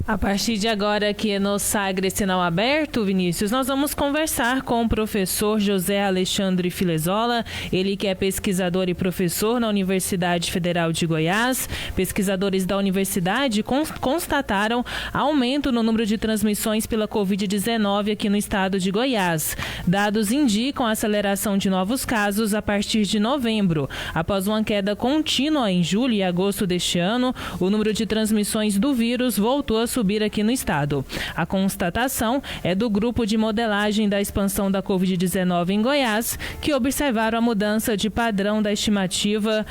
A partir de agora, aqui no Sagres Sinal Aberto, Vinícius, nós vamos conversar com o professor José Alexandre Filezola, ele que é pesquisador e professor na Universidade Federal de Goiás. Pesquisadores da universidade constataram aumento no número de transmissões pela Covid-19 aqui no estado de Goiás. Dados indicam a aceleração de novos casos a partir de novembro. Após uma queda contínua em julho e agosto deste ano, o número de transmissões do vírus voltou a subir aqui no estado. A constatação é do grupo de modelagem da expansão da Covid-19 em Goiás, que observaram a mudança de padrão da estimativa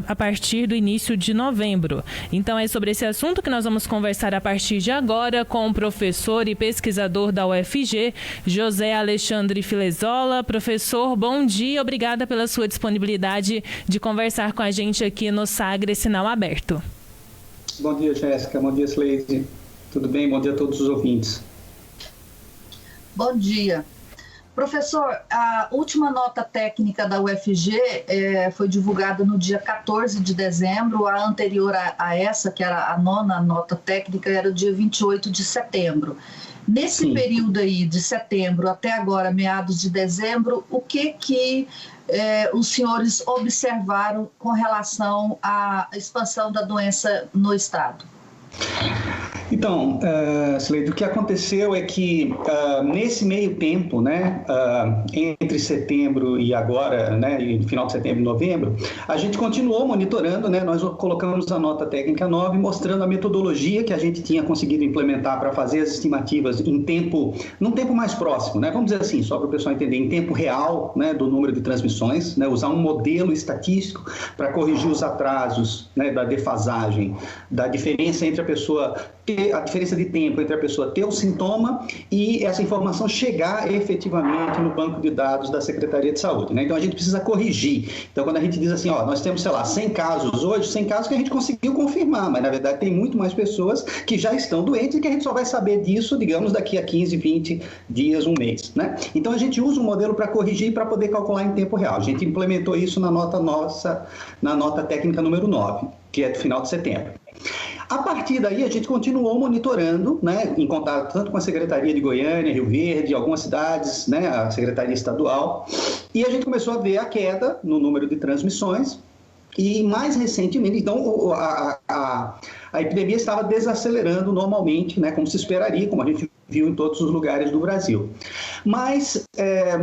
a partir do início de novembro. Então é sobre esse assunto que nós vamos conversar a partir de agora com o professor e pesquisador da UFG, José Alexandre Filezola. Professor, bom dia, obrigada pela sua disponibilidade de conversar com a gente aqui no Sagres Sinal Aberto. Bom dia, Jéssica. Bom dia, Sleide. Tudo bem? Bom dia a todos os ouvintes. Bom dia. Professor, a última nota técnica da UFG foi divulgada no dia 14 de dezembro. A anterior a essa, que era a nona nota técnica, era o dia 28 de setembro. Nesse período aí, de setembro até agora, meados de dezembro, o que os senhores observaram com relação à expansão da doença no estado? Então, Sleide, o que aconteceu é que nesse meio tempo, né, entre setembro e agora, né, e final de setembro e novembro, a gente continuou monitorando, né, nós colocamos a nota técnica 9 mostrando a metodologia que a gente tinha conseguido implementar para fazer as estimativas num tempo mais próximo, né, vamos dizer assim, só para o pessoal entender, em tempo real, né, do número de transmissões, né, usar um modelo estatístico para corrigir os atrasos, né, da defasagem, da diferença entre a pessoa ter a diferença de tempo entre a pessoa ter o sintoma e essa informação chegar efetivamente no banco de dados da Secretaria de Saúde, né? Então a gente precisa corrigir. Então quando a gente diz assim, nós temos, 100 casos hoje, 100 casos que a gente conseguiu confirmar, mas na verdade tem muito mais pessoas que já estão doentes e que a gente só vai saber disso, digamos, daqui a 15, 20 dias, um mês, né? Então a gente usa um modelo para corrigir para poder calcular em tempo real. A gente implementou isso na nota técnica número 9, que é do final de setembro. A partir daí, a gente continuou monitorando, né, em contato tanto com a Secretaria de Goiânia, Rio Verde, algumas cidades, né, a Secretaria Estadual, e a gente começou a ver a queda no número de transmissões e, mais recentemente, então, a epidemia estava desacelerando normalmente, né, como se esperaria, como a gente viu em todos os lugares do Brasil. Mas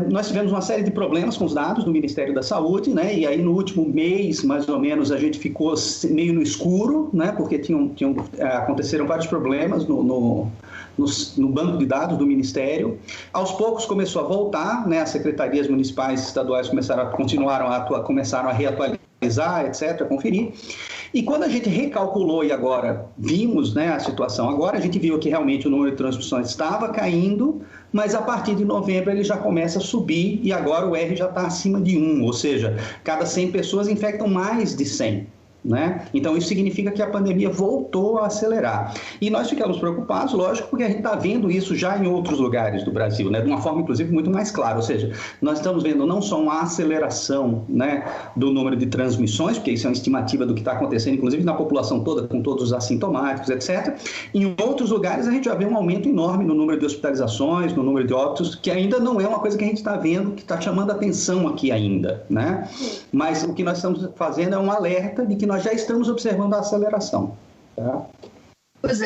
nós tivemos uma série de problemas com os dados do Ministério da Saúde, né? E aí no último mês, mais ou menos, a gente ficou meio no escuro, né? Porque aconteceram vários problemas no banco de dados do Ministério. Aos poucos começou a voltar, né? As secretarias municipais e estaduais começaram a reatualizar, etc., a conferir. E quando a gente recalculou e agora vimos, né, a situação, agora a gente viu que realmente o número de transmissões estava caindo, mas a partir de novembro ele já começa a subir e agora o R já está acima de 1, ou seja, cada 100 pessoas infectam mais de 100. Né? Então isso significa que a pandemia voltou a acelerar e nós ficamos preocupados, lógico, porque a gente está vendo isso já em outros lugares do Brasil, né? De uma forma inclusive muito mais clara, ou seja, nós estamos vendo não só uma aceleração, né, do número de transmissões, porque isso é uma estimativa do que está acontecendo inclusive na população toda, com todos os assintomáticos, etc. Em outros lugares a gente já vê um aumento enorme no número de hospitalizações, no número de óbitos, que ainda não é uma coisa que a gente está vendo, que está chamando a atenção aqui ainda, né? Mas o que nós estamos fazendo é um alerta de que nós já estamos observando a aceleração. Tá? Pois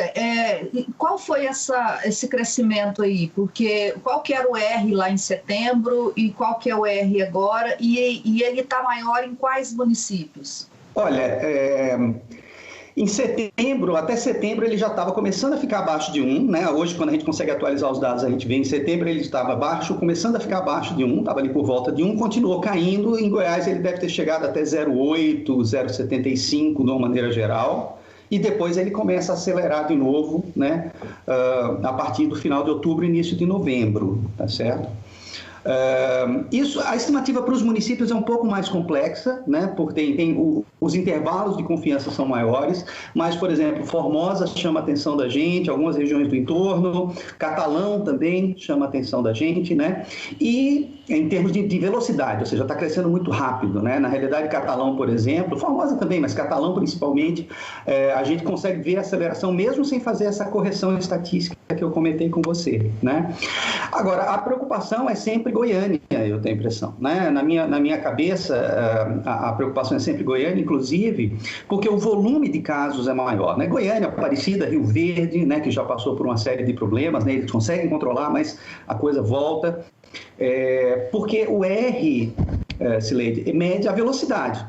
qual foi esse crescimento aí? Porque qual que era o R lá em setembro e qual que é o R agora? E ele está maior em quais municípios? Olha, em setembro, até setembro, ele já estava começando a ficar abaixo de 1, né? Hoje, quando a gente consegue atualizar os dados, a gente vê em setembro ele estava abaixo, começando a ficar abaixo de 1, estava ali por volta de 1, continuou caindo. Em Goiás, ele deve ter chegado até 0,8, 0,75, de uma maneira geral. E depois ele começa a acelerar de novo, né? A partir do final de outubro, início de novembro, tá certo? A estimativa para os municípios é um pouco mais complexa, né? Porque tem os intervalos de confiança são maiores, mas, por exemplo, Formosa chama a atenção da gente, algumas regiões do entorno, Catalão também chama a atenção da gente, né? E em termos de velocidade, ou seja, está crescendo muito rápido, né? Na realidade, Catalão, por exemplo, Formosa também, mas Catalão principalmente, a gente consegue ver a aceleração mesmo sem fazer essa correção estatística que eu comentei com você, né? Agora, a preocupação é sempre Goiânia, eu tenho a impressão, né? Na minha cabeça, a preocupação é sempre Goiânia, inclusive, porque o volume de casos é maior, né? Goiânia, Aparecida, Rio Verde, né, que já passou por uma série de problemas, né? Eles conseguem controlar, mas a coisa volta. Porque o R, Cileide, mede a velocidade.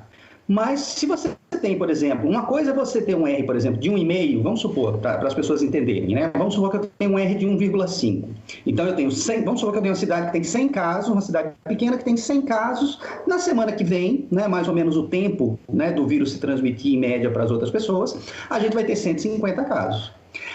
Mas se você tem, por exemplo, uma coisa é você ter um R, por exemplo, de 1,5, vamos supor, para as pessoas entenderem, né? Vamos supor que eu tenho um R de 1,5. Então eu tenho 100, vamos supor que eu tenho uma cidade que tem 100 casos, uma cidade pequena que tem 100 casos. Na semana que vem, né, mais ou menos o tempo, né, do vírus se transmitir em média para as outras pessoas, a gente vai ter 150 casos.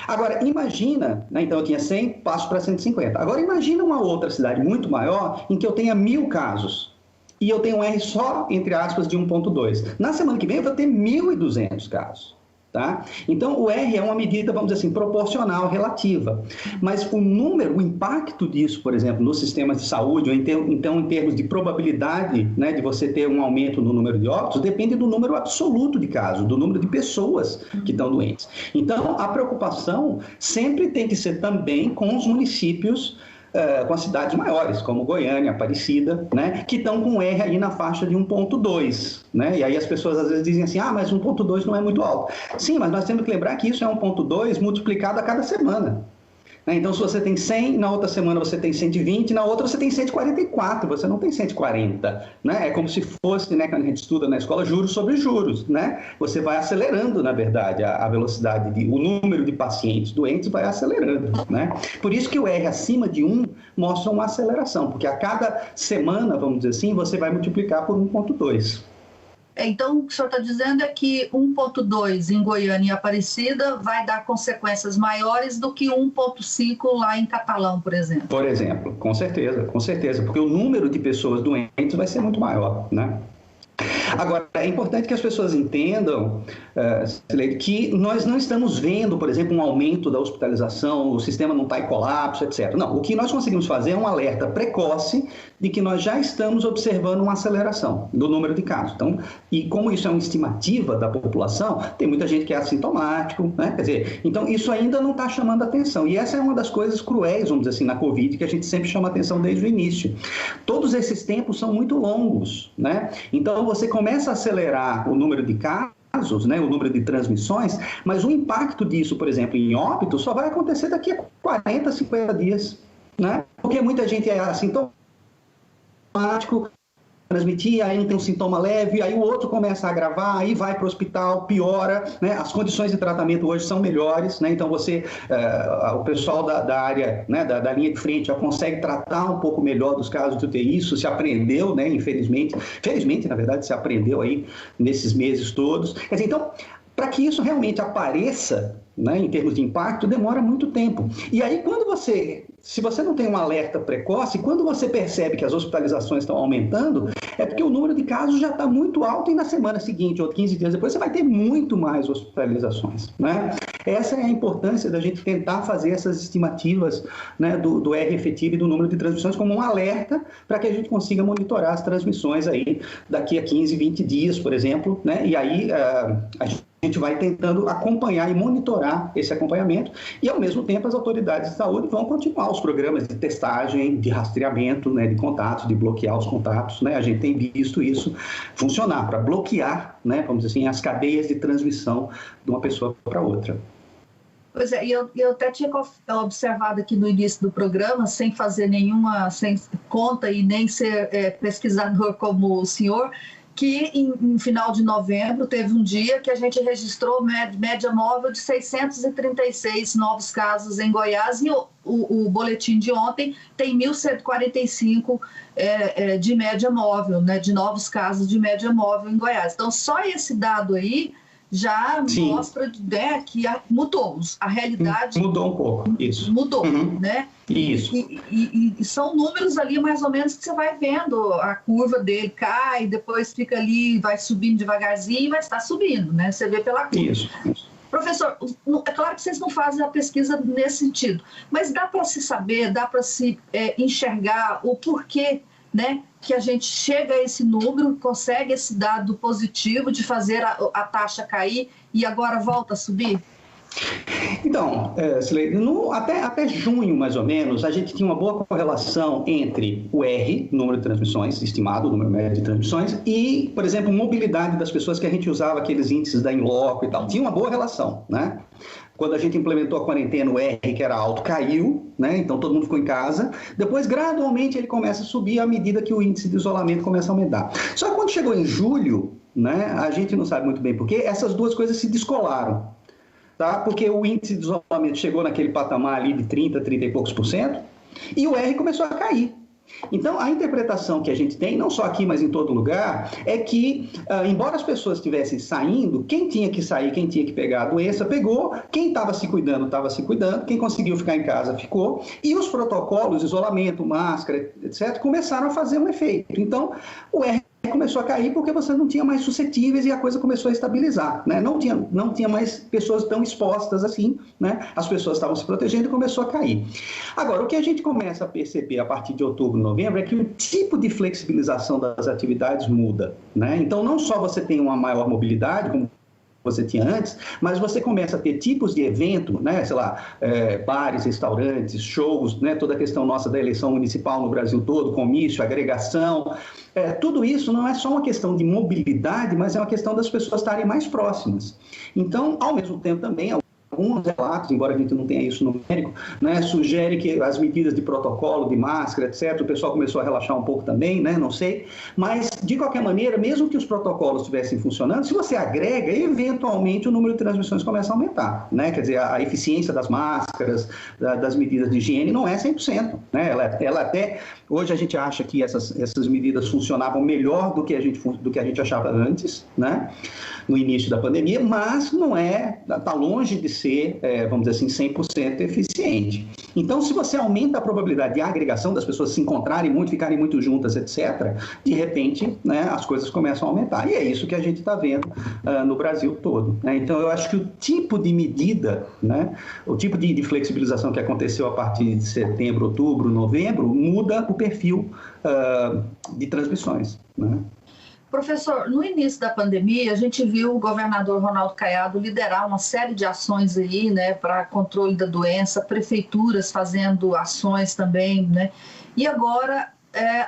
Agora, imagina, né, então eu tinha 100, passo para 150. Agora, imagina uma outra cidade muito maior em que eu tenha 1.000 casos e eu tenho um R só, entre aspas, de 1,2. Na semana que vem eu vou ter 1.200 casos. Tá? Então, o R é uma medida, vamos dizer assim, proporcional, relativa. Mas o número, o impacto disso, por exemplo, nos sistemas de saúde, ou então em termos de probabilidade, né, de você ter um aumento no número de óbitos, depende do número absoluto de casos, do número de pessoas que estão doentes. Então, a preocupação sempre tem que ser também com os municípios, com as cidades maiores, como Goiânia, Aparecida, né, que estão com R aí na faixa de 1,2, né, e aí as pessoas às vezes dizem assim, mas 1,2 não é muito alto. Sim, mas nós temos que lembrar que isso é 1,2 multiplicado a cada semana. Então, se você tem 100, na outra semana você tem 120, na outra você tem 144, você não tem 140, né? É como se fosse, né, quando a gente estuda na escola, juros sobre juros, né? Você vai acelerando, na verdade, a velocidade, o número de pacientes doentes vai acelerando, né? Por isso que o R acima de 1 mostra uma aceleração, porque a cada semana, vamos dizer assim, você vai multiplicar por 1,2. Então, o que o senhor está dizendo é que 1,2 em Goiânia e Aparecida vai dar consequências maiores do que 1,5 lá em Catalão, por exemplo. Por exemplo, com certeza, porque o número de pessoas doentes vai ser muito maior, né? Agora, é importante que as pessoas entendam que nós não estamos vendo, por exemplo, um aumento da hospitalização, o sistema não está em colapso, etc. Não, o que nós conseguimos fazer é um alerta precoce de que nós já estamos observando uma aceleração do número de casos. Então, e como isso é uma estimativa da população, tem muita gente que é assintomático, né? Quer dizer, então isso ainda não está chamando atenção. E essa é uma das coisas cruéis, vamos dizer assim, na Covid, que a gente sempre chama atenção desde o início. Todos esses tempos são muito longos, né? Então, você começa a acelerar o número de casos, né, o número de transmissões, mas o impacto disso, por exemplo, em óbito, só vai acontecer daqui a 40, 50 dias, né? Porque muita gente é assintomático, transmitir, aí um tem um sintoma leve, aí o outro começa a agravar, aí vai para o hospital, piora, né? As condições de tratamento hoje são melhores, né? Então o pessoal da área, né, da linha de frente já consegue tratar um pouco melhor dos casos de UTI, isso se aprendeu, né? Felizmente, na verdade, se aprendeu aí nesses meses todos. Quer dizer, então, para que isso realmente apareça, né, em termos de impacto, demora muito tempo. E aí, se você não tem um alerta precoce, quando você percebe que as hospitalizações estão aumentando, é porque o número de casos já está muito alto e na semana seguinte, ou 15 dias depois, você vai ter muito mais hospitalizações, né? Essa é a importância da gente tentar fazer essas estimativas, né, do R efetivo e do número de transmissões como um alerta para que a gente consiga monitorar as transmissões aí daqui a 15, 20 dias, por exemplo, né? E aí a gente vai tentando acompanhar e monitorar esse acompanhamento e, ao mesmo tempo, as autoridades de saúde vão continuar os programas de testagem, de rastreamento, né, de contatos, de bloquear os contatos, né? A gente tem visto isso funcionar para bloquear, né, vamos dizer assim, as cadeias de transmissão de uma pessoa para outra. Pois é, eu até tinha observado aqui no início do programa, sem fazer sem conta e nem ser pesquisador como o senhor, que em final de novembro teve um dia que a gente registrou média móvel de 636 novos casos em Goiás e o boletim de ontem tem 1.145 de média móvel, né, de novos casos de média móvel em Goiás. Então, só esse dado aí já Sim. mostra, né, que mudou, a realidade... Mudou um pouco, isso. Mudou, né? Isso. E são números ali, mais ou menos, que você vai vendo, a curva dele cai, depois fica ali, vai subindo devagarzinho, mas está subindo, né? Você vê pela curva. Isso. Professor, é claro que vocês não fazem a pesquisa nesse sentido, mas dá para se saber, dá para se enxergar o porquê, né, que a gente chega a esse número, consegue esse dado positivo de fazer a taxa cair e agora volta a subir? Então, Silene, até junho, mais ou menos, a gente tinha uma boa correlação entre o R, número de transmissões, estimado, o número médio de transmissões, e, por exemplo, mobilidade das pessoas, que a gente usava aqueles índices da In-Loco e tal. Tinha uma boa relação, né? Quando a gente implementou a quarentena, o R, que era alto, caiu, né? Então todo mundo ficou em casa. Depois, gradualmente, ele começa a subir à medida que o índice de isolamento começa a aumentar. Só que quando chegou em julho, né, a gente não sabe muito bem por quê, essas duas coisas se descolaram. Tá? Porque o índice de isolamento chegou naquele patamar ali de 30 e poucos por cento, e o R começou a cair. Então, a interpretação que a gente tem, não só aqui, mas em todo lugar, é que, embora as pessoas estivessem saindo, quem tinha que sair, quem tinha que pegar a doença, pegou, quem estava se cuidando, quem conseguiu ficar em casa, ficou, e os protocolos, isolamento, máscara, etc., começaram a fazer um efeito. Então, o R começou a cair porque você não tinha mais suscetíveis e a coisa começou a estabilizar, né? Não tinha mais pessoas tão expostas assim, né? As pessoas estavam se protegendo e começou a cair. Agora, o que a gente começa a perceber a partir de outubro, novembro, é que o tipo de flexibilização das atividades muda, né? Então, não só você tem uma maior mobilidade, como você tinha antes, mas você começa a ter tipos de evento, né, sei lá, bares, restaurantes, shows, né, toda a questão nossa da eleição municipal no Brasil todo, comício, agregação, tudo isso não é só uma questão de mobilidade, mas é uma questão das pessoas estarem mais próximas. Então, ao mesmo tempo também, alguns relatos, embora a gente não tenha isso numérico, né, sugere que as medidas de protocolo, de máscara, etc., o pessoal começou a relaxar um pouco também, né, não sei, mas, de qualquer maneira, mesmo que os protocolos estivessem funcionando, se você agrega, eventualmente o número de transmissões começa a aumentar, né, quer dizer, a eficiência das máscaras, das medidas de higiene não é 100%, né, ela até, hoje a gente acha que essas medidas funcionavam melhor do que a gente achava antes, né, no início da pandemia, mas não está longe de ser, vamos dizer assim, 100% eficiente. Então, se você aumenta a probabilidade de agregação das pessoas se encontrarem muito, ficarem muito juntas, etc., de repente, né, as coisas começam a aumentar. E é isso que a gente está vendo no Brasil todo, né? Então, eu acho que o tipo de medida, né, o tipo de flexibilização que aconteceu a partir de setembro, outubro, novembro, muda o perfil de transmissões, né? Professor, no início da pandemia, a gente viu o governador Ronaldo Caiado liderar uma série de ações aí, né, para controle da doença, prefeituras fazendo ações também, né? E agora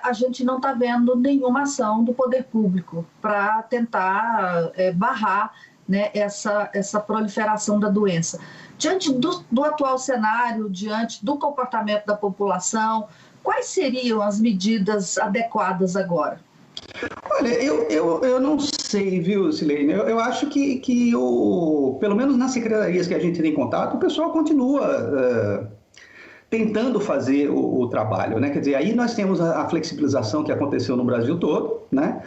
a gente não está vendo nenhuma ação do poder público para tentar barrar, né, essa proliferação da doença. Diante do atual cenário, diante do comportamento da população, quais seriam as medidas adequadas agora? Olha, eu não sei, viu, Silene? Eu acho que pelo menos nas secretarias que a gente tem contato, o pessoal continua tentando fazer o trabalho, né? Quer dizer, aí nós temos a flexibilização que aconteceu no Brasil todo, né?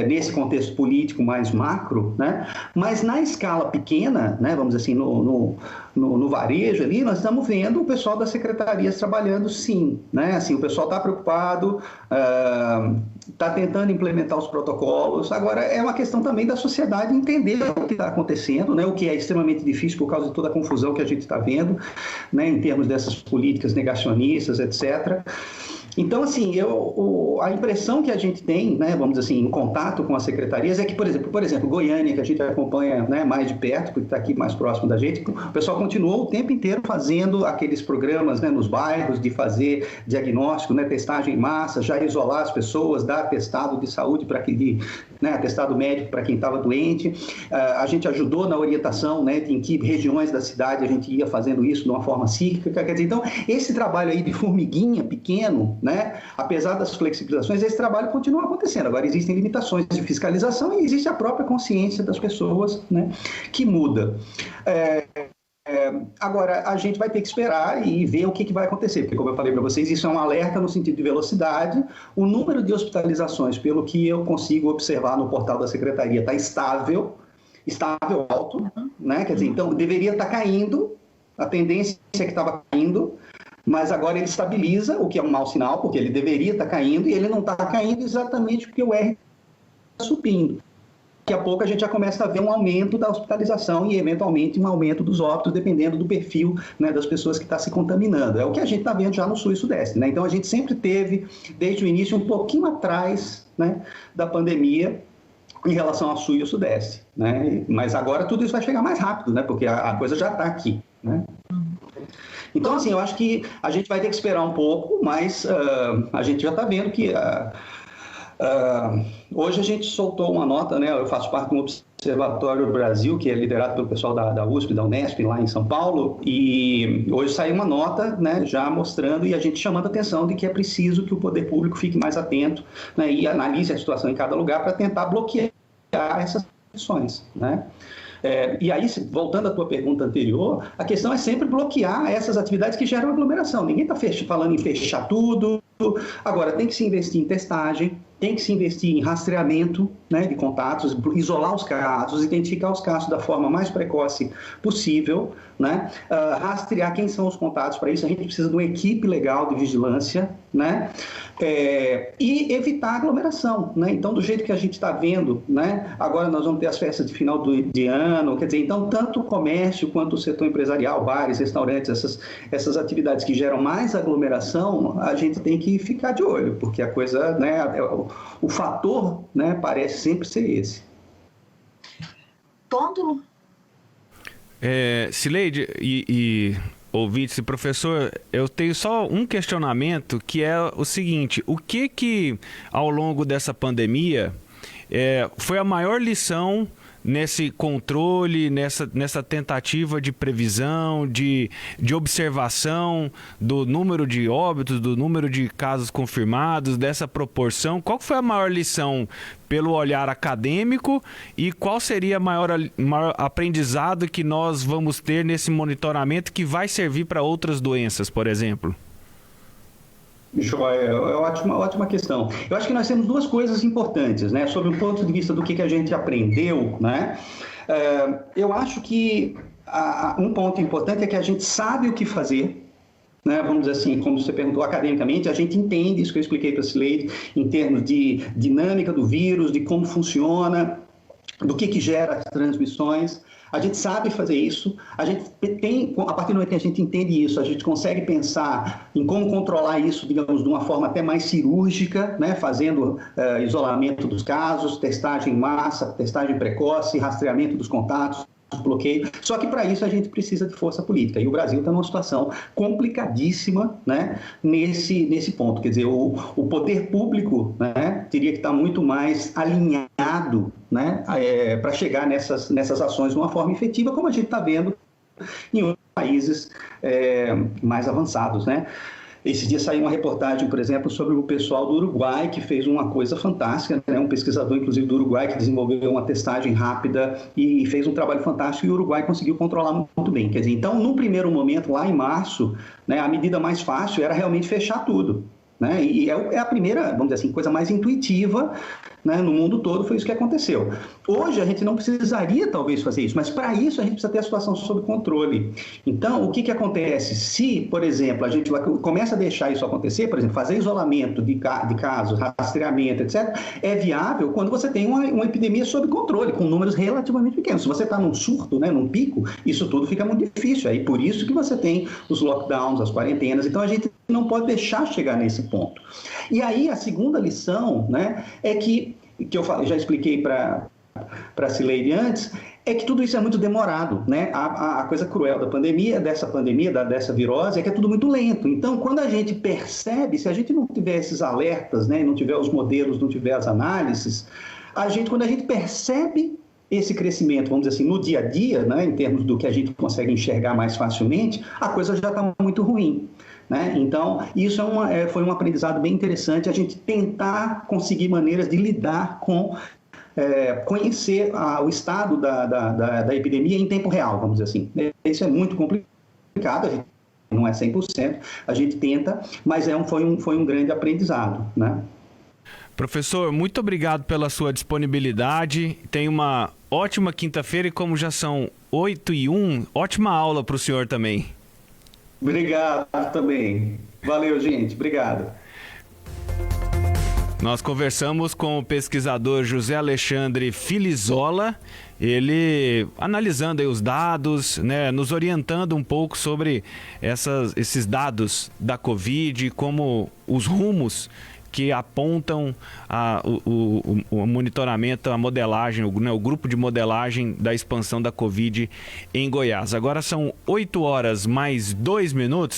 Nesse contexto político mais macro, né? Mas na escala pequena, né? Vamos dizer assim, no varejo ali, nós estamos vendo o pessoal das secretarias trabalhando, sim, né? Assim, o pessoal está preocupado, está tentando implementar os protocolos. Agora, é uma questão também da sociedade entender o que está acontecendo, né? O que é extremamente difícil por causa de toda a confusão que a gente está vendo, né? Em termos dessas políticas negacionistas, etc. Então, assim, a impressão que a gente tem, né, vamos dizer assim, em contato com as secretarias é que, por exemplo, Goiânia, que a gente acompanha, né, mais de perto, porque está aqui mais próximo da gente, o pessoal continuou o tempo inteiro fazendo aqueles programas, né, nos bairros de fazer diagnóstico, né, testagem em massa, já isolar as pessoas, dar atestado de saúde para né, atestado médico para quem estava doente. A gente ajudou na orientação, né, em que regiões da cidade a gente ia fazendo isso de uma forma cíclica. Quer dizer, então, esse trabalho aí de formiguinha pequeno, né, apesar das flexibilizações, esse trabalho continua acontecendo. Agora, existem limitações de fiscalização e existe a própria consciência das pessoas, né, que muda. Agora, a gente vai ter que esperar e ver o que vai acontecer, porque, como eu falei para vocês, isso é um alerta no sentido de velocidade. O número de hospitalizações, pelo que eu consigo observar no portal da Secretaria, está estável estável, alto, né? Quer dizer, então deveria estar caindo, a tendência é que estava caindo, mas agora ele estabiliza, o que é um mau sinal, porque ele deveria estar caindo, e ele não está caindo exatamente porque o R está subindo. Daqui a pouco a gente já começa a ver um aumento da hospitalização e, eventualmente, um aumento dos óbitos, dependendo do perfil, né, das pessoas que estão se contaminando. É o que a gente está vendo já no Sul e Sudeste, né? Então, a gente sempre teve, desde o início, um pouquinho atrás, né, da pandemia em relação ao Sul e ao Sudeste, né? Mas agora tudo isso vai chegar mais rápido, né? Porque a coisa já está aqui, né? Então, assim, eu acho que a gente vai ter que esperar um pouco, mas a gente já está vendo que... hoje a gente soltou uma nota, né? Eu faço parte do Observatório Brasil, que é liderado pelo pessoal da USP, da Unesp, lá em São Paulo, e hoje saiu uma nota, né, já mostrando e a gente chamando a atenção de que é preciso que o poder público fique mais atento, né, e analise a situação em cada lugar para tentar bloquear essas ações, né? E aí, voltando à tua pergunta anterior, a questão é sempre bloquear essas atividades que geram aglomeração. Ninguém está falando em fechar tudo. Agora, tem que se investir em testagem, tem que se investir em rastreamento, né, de contatos, isolar os casos, identificar os casos da forma mais precoce possível, né, rastrear quem são os contatos. Para isso, a gente precisa de uma equipe legal de vigilância, né, e evitar aglomeração, né? Então, do jeito que a gente está vendo, né, agora nós vamos ter as festas de final de ano, quer dizer, então, tanto o comércio quanto o setor empresarial, bares, restaurantes, essas atividades que geram mais aglomeração, a gente tem que ficar de olho, porque a coisa, né, o fator, né, parece sempre ser esse. Tonto? Cileide e ouvintes e professor, eu tenho só um questionamento, que é o seguinte: o que ao longo dessa pandemia foi a maior lição nesse controle, nessa tentativa de previsão, de observação do número de óbitos, do número de casos confirmados, dessa proporção? Qual foi a maior lição pelo olhar acadêmico e qual seria o maior aprendizado que nós vamos ter nesse monitoramento que vai servir para outras doenças, por exemplo? Joia, ótima questão. Eu acho que nós temos duas coisas importantes, né? Sob o ponto de vista do que a gente aprendeu, né? Eu acho que um ponto importante é que a gente sabe o que fazer, né? Vamos dizer assim, como você perguntou academicamente, a gente entende isso que eu expliquei para a Cileide, em termos de dinâmica do vírus, de como funciona, do que gera as transmissões. A gente sabe fazer isso, a gente tem, a partir do momento que a gente entende isso, a gente consegue pensar em como controlar isso, digamos, de uma forma até mais cirúrgica, né, fazendo isolamento dos casos, testagem em massa, testagem precoce, rastreamento dos contatos, bloqueio. Só que para isso a gente precisa de força política. E o Brasil está numa situação complicadíssima, né, nesse ponto. Quer dizer, o poder público, né, teria que estar muito mais alinhado, né, para chegar nessas ações de uma forma efetiva, como a gente está vendo em outros países mais avançados, né? Esse dia saiu uma reportagem, por exemplo, sobre o pessoal do Uruguai, que fez uma coisa fantástica, né? Um pesquisador, inclusive, do Uruguai, que desenvolveu uma testagem rápida e fez um trabalho fantástico, e o Uruguai conseguiu controlar muito bem. Quer dizer, então, no primeiro momento, lá em março, né, a medida mais fácil era realmente fechar tudo, né? E é a primeira, vamos dizer assim, coisa mais intuitiva, né, no mundo todo, foi isso que aconteceu. Hoje a gente não precisaria talvez fazer isso, mas para isso a gente precisa ter a situação sob controle. Então, o que acontece? Se, por exemplo, a gente começa a deixar isso acontecer, por exemplo, fazer isolamento de casos, rastreamento, etc., é viável quando você tem uma epidemia sob controle, com números relativamente pequenos. Se você está num surto, né, num pico, isso tudo fica muito difícil. Aí por isso que você tem os lockdowns, as quarentenas. Então a gente não pode deixar chegar nesse ponto. E aí a segunda lição, né, é que eu já expliquei para a Cileide antes, é que tudo isso é muito demorado, né? A coisa cruel da pandemia, dessa virose, é que é tudo muito lento. Então, quando a gente percebe, se a gente não tiver esses alertas, né, não tiver os modelos, não tiver as análises, quando a gente percebe esse crescimento, vamos dizer assim, no dia a dia, né, em termos do que a gente consegue enxergar mais facilmente, a coisa já está muito ruim, né? Então, isso foi um aprendizado bem interessante, a gente tentar conseguir maneiras de lidar com, conhecer o estado da epidemia em tempo real, vamos dizer assim. Isso é muito complicado, a gente não é 100%, a gente tenta, mas foi um grande aprendizado, né? Professor, muito obrigado pela sua disponibilidade. Tem uma ótima quinta-feira e como já são 8h01, ótima aula para o senhor também. Obrigado também. Valeu, gente. Obrigado. Nós conversamos com o pesquisador José Alexandre Filizola, ele analisando aí os dados, né, nos orientando um pouco sobre esses dados da Covid, como os rumos que apontam o monitoramento, a modelagem, o grupo de modelagem da expansão da Covid em Goiás. Agora são 8h mais 2 minutos.